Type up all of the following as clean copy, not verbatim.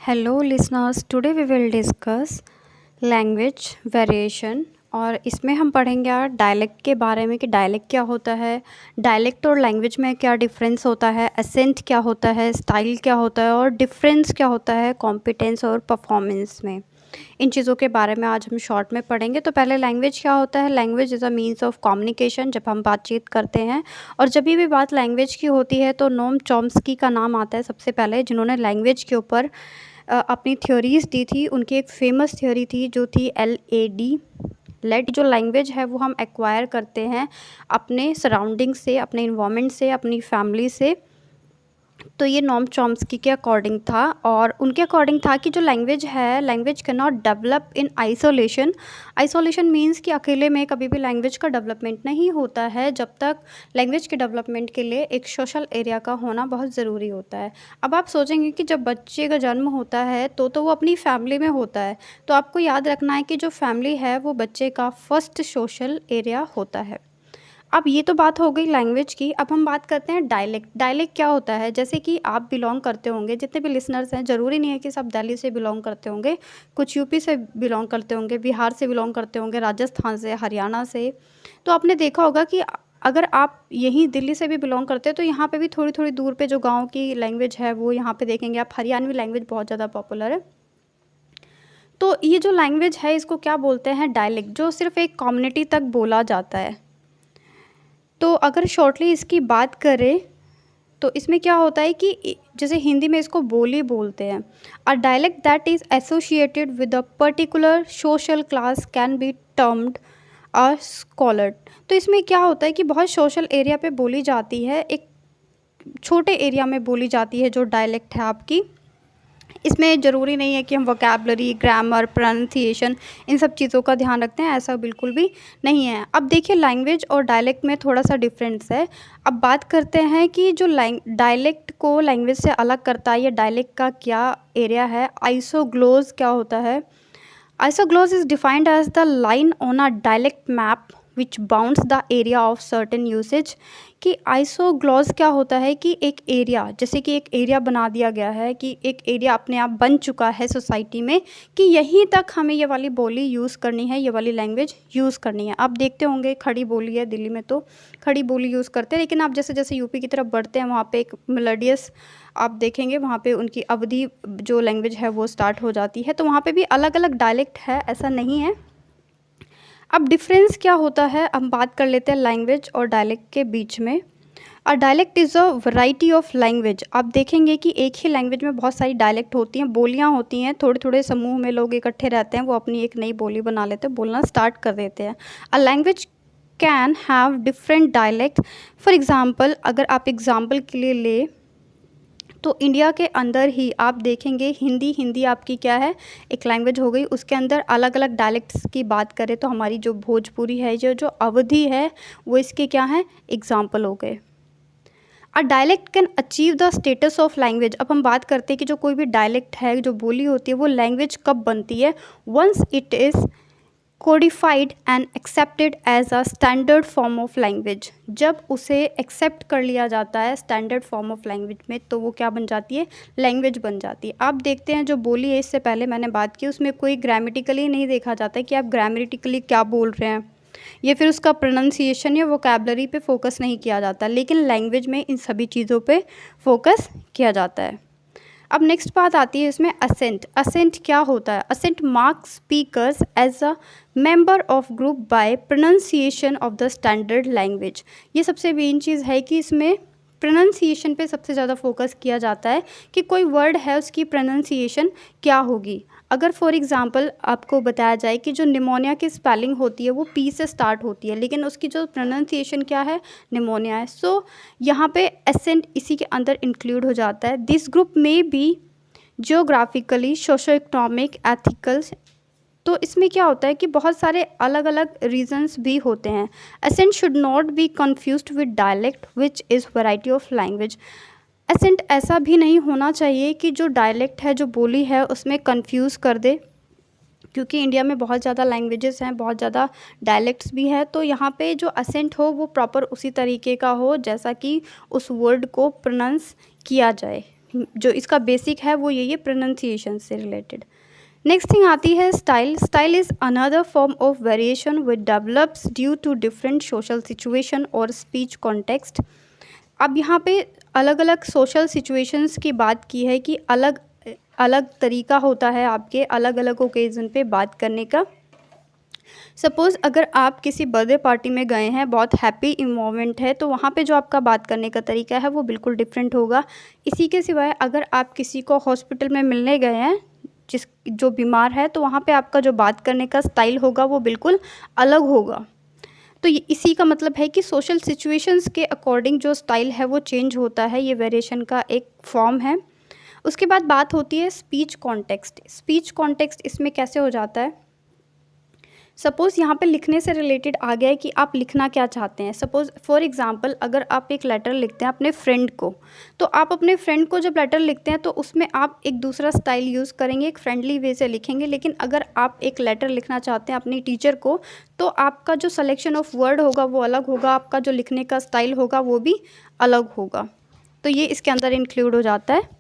Hello listeners, today we will discuss language variation. और इसमें हम पढ़ेंगे यार डायलेक्ट के बारे में कि डायलेक्ट क्या होता है, डायलेक्ट और लैंग्वेज में क्या डिफरेंस होता है, एसेंट क्या होता है, स्टाइल क्या होता है और डिफरेंस क्या होता है कॉम्पिटेंस और परफॉर्मेंस में। इन चीज़ों के बारे में आज हम शॉर्ट में पढ़ेंगे। तो पहले लैंग्वेज क्या होता है। Language is a means of communication, जब हम बातचीत करते हैं। और जब भी बात लैंग्वेज की होती है तो नोम चॉम्स्की का नाम आता है सबसे पहले, जिन्होंने लैंग्वेज के ऊपर अपनी थ्योरीज़ दी थी। उनकी एक फेमस थ्योरी थी जो थी LAD, लेट। जो लैंग्वेज है वो हम एक्वायर करते हैं अपने सराउंडिंग से, अपने इन्वायरमेंट से, अपनी फैमिली से। तो ये नोम चॉम्स्की के अकॉर्डिंग था, और उनके अकॉर्डिंग था कि जो लैंग्वेज है, language can not develop in isolation. Isolation means कि अकेले में कभी भी लैंग्वेज का डेवलपमेंट नहीं होता है, जब तक लैंग्वेज के डेवलपमेंट के लिए एक सोशल एरिया का होना बहुत ज़रूरी होता है। अब आप सोचेंगे कि जब बच्चे का जन्म होता है तो वो अपनी फैमिली में होता है, तो आपको याद रखना है कि जो फैमिली है वो बच्चे का फर्स्ट सोशल एरिया होता है। अब ये तो बात हो गई लैंग्वेज की। अब हम बात करते हैं डायलेक्ट। डायलेक्ट क्या होता है, जैसे कि आप बिलोंग करते होंगे, जितने भी लिसनर्स हैं, ज़रूरी नहीं है कि सब दिल्ली से बिलोंग करते होंगे, कुछ यूपी से बिलोंग करते होंगे, बिहार से बिलोंग करते होंगे, राजस्थान से, हरियाणा से। तो आपने देखा होगा कि अगर आप यहीं दिल्ली से भी बिलोंग करते हैं तो यहाँ पे भी थोड़ी थोड़ी दूर पे जो गाँव की लैंग्वेज है वो यहाँ पे देखेंगे आप, हरियाणवी लैंग्वेज बहुत ज़्यादा पॉपुलर है। तो ये जो लैंग्वेज है इसको क्या बोलते हैं, डायलेक्ट, जो सिर्फ एक कम्युनिटी तक बोला जाता है। तो अगर शॉर्टली इसकी बात करें तो इसमें क्या होता है कि जैसे हिंदी में इसको बोली बोलते हैं। A dialect that is associated with a particular social class can be termed a scholar. तो इसमें क्या होता है कि बहुत सोशल एरिया पे बोली जाती है, एक छोटे एरिया में बोली जाती है जो डायलेक्ट है आपकी। इसमें ज़रूरी नहीं है कि हम वोकैबलरी, ग्रामर, प्रोनाउंसिएशन इन सब चीज़ों का ध्यान रखते हैं, ऐसा बिल्कुल भी नहीं है। अब देखिए लैंग्वेज और डायलेक्ट में थोड़ा सा डिफरेंस है। अब बात करते हैं कि जो डायलेक्ट को लैंग्वेज से अलग करता है, या डायलेक्ट का क्या एरिया है। आइसोग्लोज क्या होता है। Isogloss is defined as the line on a dialect map which bounds the area of certain usage। कि आइसोग्लॉस क्या होता है कि एक एरिया, जैसे कि एक एरिया बना दिया गया है, कि एक एरिया अपने आप बन चुका है सोसाइटी में कि यहीं तक हमें ये वाली बोली यूज़ करनी है, ये वाली लैंग्वेज यूज़ करनी है। आप देखते होंगे खड़ी बोली है, दिल्ली में तो खड़ी बोली यूज़ करते हैं, लेकिन आप जैसे जैसे यूपी की तरफ बढ़ते हैं वहाँ पे एक मेलोडियस आप देखेंगे, वहाँ पे उनकी अवधि जो लैंग्वेज है वो स्टार्ट हो जाती है। तो वहाँ पे भी अलग अलग डायलेक्ट है, ऐसा नहीं है। अब डिफरेंस क्या होता है, हम बात कर लेते हैं लैंग्वेज और डायलेक्ट के बीच में। A dialect is a variety of language. आप देखेंगे कि एक ही लैंग्वेज में बहुत सारी डायलेक्ट होती हैं, बोलियाँ होती हैं, थोड़े थोड़े समूह में लोग इकट्ठे रहते हैं, वो अपनी एक नई बोली बना लेते हैं, बोलना स्टार्ट कर देते हैं। A language can have different dialect. For example, अगर आप एग्ज़ाम्पल के लिए ले तो इंडिया के अंदर ही आप देखेंगे हिंदी आपकी क्या है, एक लैंग्वेज हो गई। उसके अंदर अलग अलग डायलेक्ट्स की बात करें तो हमारी जो भोजपुरी है, जो जो अवधी है, वो इसके क्या हैं, एग्जाम्पल हो गए। A dialect can achieve the status of language. अब हम बात करते हैं कि जो कोई भी डायलेक्ट है, जो बोली होती है, वो लैंग्वेज कब बनती है। Once it is codified and accepted as a standard form of language. जब उसे एक्सेप्ट कर लिया जाता है स्टैंडर्ड फॉर्म ऑफ लैंग्वेज में, तो वो क्या बन जाती है, लैंग्वेज बन जाती है। आप देखते हैं जो बोली है, इससे पहले मैंने बात की, उसमें कोई ग्रामेटिकली नहीं देखा जाता है कि आप ग्रामेटिकली क्या बोल रहे हैं, या फिर उसका प्रोनाउंसिएशन या वोकैबलरी पे फोकस नहीं किया जाता, लेकिन लैंग्वेज में इन सभी चीज़ों पे फोकस किया जाता है। अब नेक्स्ट बात आती है इसमें असेंट। असेंट क्या होता है। Accent marks speakers as a member of group by pronunciation of the standard language. ये सबसे मेन चीज़ है कि इसमें प्रोनाउंसिएशन पे सबसे ज़्यादा फोकस किया जाता है कि कोई वर्ड है उसकी प्रोनाउंसिएशन क्या होगी। अगर फॉर एग्ज़ाम्पल आपको बताया जाए कि जो निमोनिया की स्पेलिंग होती है वो पी से स्टार्ट होती है, लेकिन उसकी जो प्रोनाउंसिएशन क्या है, निमोनिया है। सो यहाँ पे एसेंट इसी के अंदर इंक्लूड हो जाता है। दिस ग्रुप में be geographically, socio economic, ethical. तो इसमें क्या होता है कि बहुत सारे अलग अलग रीजंस भी होते हैं। Accent should not be confused with dialect which is variety of language. Accent ऐसा भी नहीं होना चाहिए कि जो डायलेक्ट है, जो बोली है, उसमें कंफ्यूज कर दे, क्योंकि इंडिया में बहुत ज़्यादा लैंग्वेजेस हैं, बहुत ज़्यादा डायलेक्ट्स भी हैं। तो यहाँ पे जो असेंट हो वो प्रॉपर उसी तरीके का हो जैसा कि उस वर्ड को प्रोनाउंस किया जाए। जो इसका बेसिक है वो यही है, प्रोनाउंसिएशन से रिलेटेड। नेक्स्ट थिंग आती है style. Style is another form of variation which develops due to different social situation और स्पीच कॉन्टेक्स्ट। अब यहाँ पे अलग अलग सोशल सिचुएशंस की बात की है कि अलग अलग तरीका होता है आपके अलग अलग ओकेज़न पे बात करने का। सपोज़ अगर आप किसी बर्थडे पार्टी में गए हैं, बहुत हैप्पी इन्वॉल्वमेंट है, तो वहाँ पे जो आपका बात करने का तरीका है वो बिल्कुल डिफरेंट होगा। इसी के सिवाय अगर आप किसी को हॉस्पिटल में मिलने गए हैं जो बीमार है, तो वहाँ पे आपका जो बात करने का स्टाइल होगा वो बिल्कुल अलग होगा। तो ये इसी का मतलब है कि सोशल सिचुएशंस के अकॉर्डिंग जो स्टाइल है वो चेंज होता है, ये वेरिएशन का एक फॉर्म है। उसके बाद बात होती है स्पीच कॉन्टेक्स्ट। स्पीच कॉन्टेक्स्ट इसमें कैसे हो जाता है, सपोज़ यहाँ पे लिखने से रिलेटेड आ गया है कि आप लिखना क्या चाहते हैं। सपोज़ फॉर एग्ज़ाम्पल अगर आप एक लेटर लिखते हैं अपने फ्रेंड को, तो आप अपने फ्रेंड को जब लेटर लिखते हैं तो उसमें आप एक दूसरा स्टाइल यूज़ करेंगे, एक फ्रेंडली वे से लिखेंगे। लेकिन अगर आप एक लेटर लिखना चाहते हैं अपनी टीचर को, तो आपका जो सलेक्शन ऑफ वर्ड होगा वो अलग होगा, आपका जो लिखने का स्टाइल होगा वो भी अलग होगा। तो ये इसके अंदर इंक्लूड हो जाता है।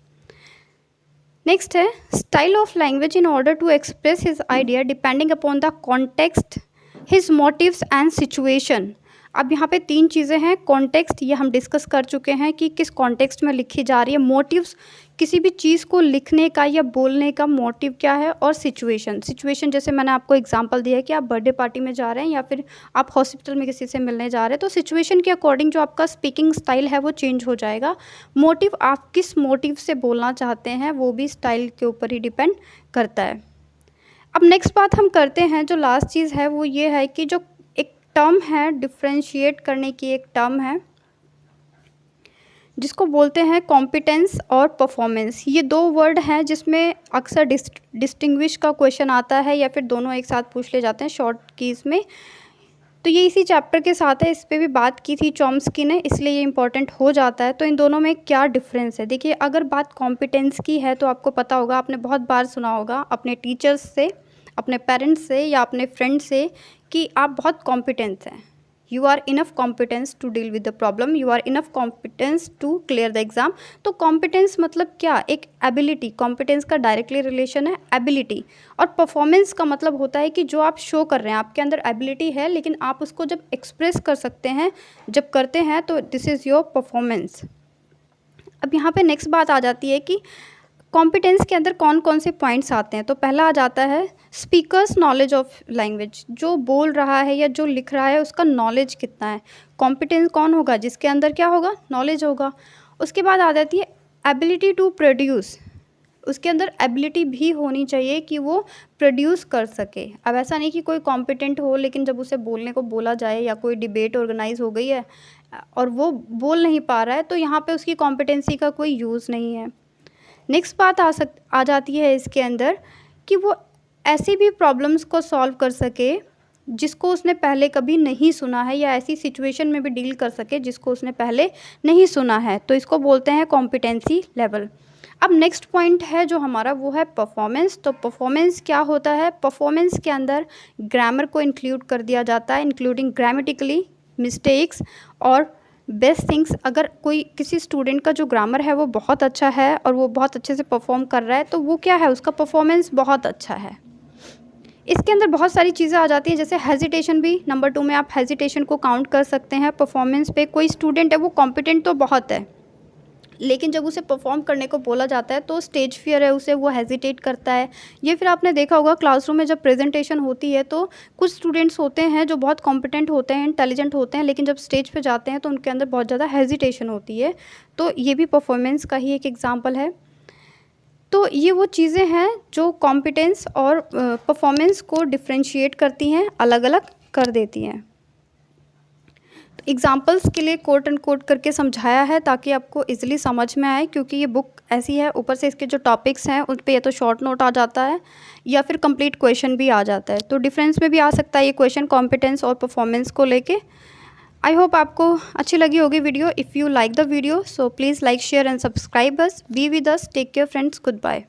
नेक्स्ट है style of language in order to express his idea depending upon the context, his motives and situation. अब यहाँ पे 3 चीज़ें हैं। कॉन्टेक्स्ट ये हम डिस्कस कर चुके हैं कि किस कॉन्टेक्स्ट में लिखी जा रही है। मोटिव्स किसी भी चीज़ को लिखने का या बोलने का मोटिव क्या है, और सिचुएशन। सिचुएशन जैसे मैंने आपको एग्जांपल दिया है कि आप बर्थडे पार्टी में जा रहे हैं या फिर आप हॉस्पिटल में किसी से मिलने जा रहे हैं, तो सिचुएशन के अकॉर्डिंग जो आपका स्पीकिंग स्टाइल है वो चेंज हो जाएगा। मोटिव, आप किस मोटिव से बोलना चाहते हैं वो भी स्टाइल के ऊपर ही डिपेंड करता है। अब नेक्स्ट बात हम करते हैं, जो लास्ट चीज़ है वो ये है कि जो एक टर्म है डिफ्रेंशिएट करने की, एक टर्म है जिसको बोलते हैं कॉम्पिटेंस और परफॉर्मेंस। ये 2 वर्ड हैं जिसमें अक्सर डिस्टिंग्विश का क्वेश्चन आता है या फिर दोनों एक साथ पूछ ले जाते हैं शॉर्ट कीज़ में। तो ये इसी चैप्टर के साथ है, इस पे भी बात की थी चॉम्स्की ने, इसलिए ये इंपॉर्टेंट हो जाता है। तो इन दोनों में क्या डिफरेंस है, देखिए अगर बात कॉम्पिटेंस की है तो आपको पता होगा, आपने बहुत बार सुना होगा अपने टीचर्स से, अपने पेरेंट्स से या अपने फ्रेंड से कि आप बहुत कॉम्पिटेंट हैं, you are enough competence to deal with the problem, you are enough competence to clear the exam. तो कॉम्पिटेंस मतलब क्या, एक एबिलिटी। कॉम्पिटेंस का डायरेक्टली रिलेशन है एबिलिटी, और परफॉर्मेंस का मतलब होता है कि जो आप शो कर रहे हैं, आपके अंदर एबिलिटी है लेकिन आप उसको जब एक्सप्रेस कर सकते हैं, जब करते हैं, तो दिस इज़ योर परफॉर्मेंस। अब यहाँ पे नेक्स्ट बात आ जाती है कि कॉम्पिटेंस के अंदर कौन कौन से पॉइंट्स आते हैं। तो पहला आ जाता है स्पीकर्स नॉलेज ऑफ लैंग्वेज, जो बोल रहा है या जो लिख रहा है उसका नॉलेज कितना है। कॉम्पिटेंस कौन होगा, जिसके अंदर क्या होगा, नॉलेज होगा। उसके बाद आ जाती है एबिलिटी टू प्रोड्यूस, उसके अंदर एबिलिटी भी होनी चाहिए कि वो प्रोड्यूस कर सके। अब ऐसा नहीं कि कोई कॉम्पिटेंट हो लेकिन जब उसे बोलने को बोला जाए या कोई डिबेट ऑर्गेनाइज हो गई है और वो बोल नहीं पा रहा है, तो यहाँ पे उसकी कॉम्पिटेंसी का कोई यूज़ नहीं है। नेक्स्ट बात आ जाती है इसके अंदर कि वो ऐसी भी प्रॉब्लम्स को सॉल्व कर सके जिसको उसने पहले कभी नहीं सुना है, या ऐसी सिचुएशन में भी डील कर सके जिसको उसने पहले नहीं सुना है, तो इसको बोलते हैं कॉम्पिटेंसी लेवल। अब नेक्स्ट पॉइंट है जो हमारा, वो है परफॉर्मेंस। तो परफॉर्मेंस क्या होता है, परफॉर्मेंस के अंदर ग्रामर को इंक्लूड कर दिया जाता है, इंक्लूडिंग ग्रामेटिकली मिस्टेक्स और बेस्ट थिंग्स। अगर कोई किसी स्टूडेंट का जो ग्रामर है वो बहुत अच्छा है और वो बहुत अच्छे से परफॉर्म कर रहा है, तो वो क्या है, उसका परफॉर्मेंस बहुत अच्छा है। इसके अंदर बहुत सारी चीज़ें आ जाती हैं, जैसे हेजिटेशन भी नंबर 2 में आप हेजिटेशन को काउंट कर सकते हैं परफॉर्मेंस पे। कोई स्टूडेंट है वो कॉम्पिटेंट तो बहुत है, लेकिन जब उसे परफॉर्म करने को बोला जाता है तो स्टेज फियर है उसे, वो हेजिटेट करता है। ये फिर आपने देखा होगा क्लासरूम में जब प्रेजेंटेशन होती है तो कुछ स्टूडेंट्स होते हैं जो बहुत कॉम्पिटेंट होते हैं, इंटेलिजेंट होते हैं, लेकिन जब स्टेज पे जाते हैं तो उनके अंदर बहुत ज़्यादा हेजिटेशन होती है। तो ये भी परफॉर्मेंस का ही एक एग्जाम्पल है। तो ये वो चीज़ें हैं जो कॉम्पिटेंस और परफॉर्मेंस को डिफ्रेंशिएट करती हैं, अलग अलग कर देती हैं। एग्जाम्पल्स के लिए कोट एंड कोट करके समझाया है ताकि आपको इजीली समझ में आए, क्योंकि ये बुक ऐसी है, ऊपर से इसके जो टॉपिक्स हैं उन पे या तो शॉर्ट नोट आ जाता है या फिर कंप्लीट क्वेश्चन भी आ जाता है। तो डिफरेंस में भी आ सकता है ये क्वेश्चन कॉम्पिटेंस और परफॉर्मेंस को लेके। आई होप आपको अच्छी लगी होगी video. If you like the video so please like share and subscribe us. Be with us, take care friends, good bye.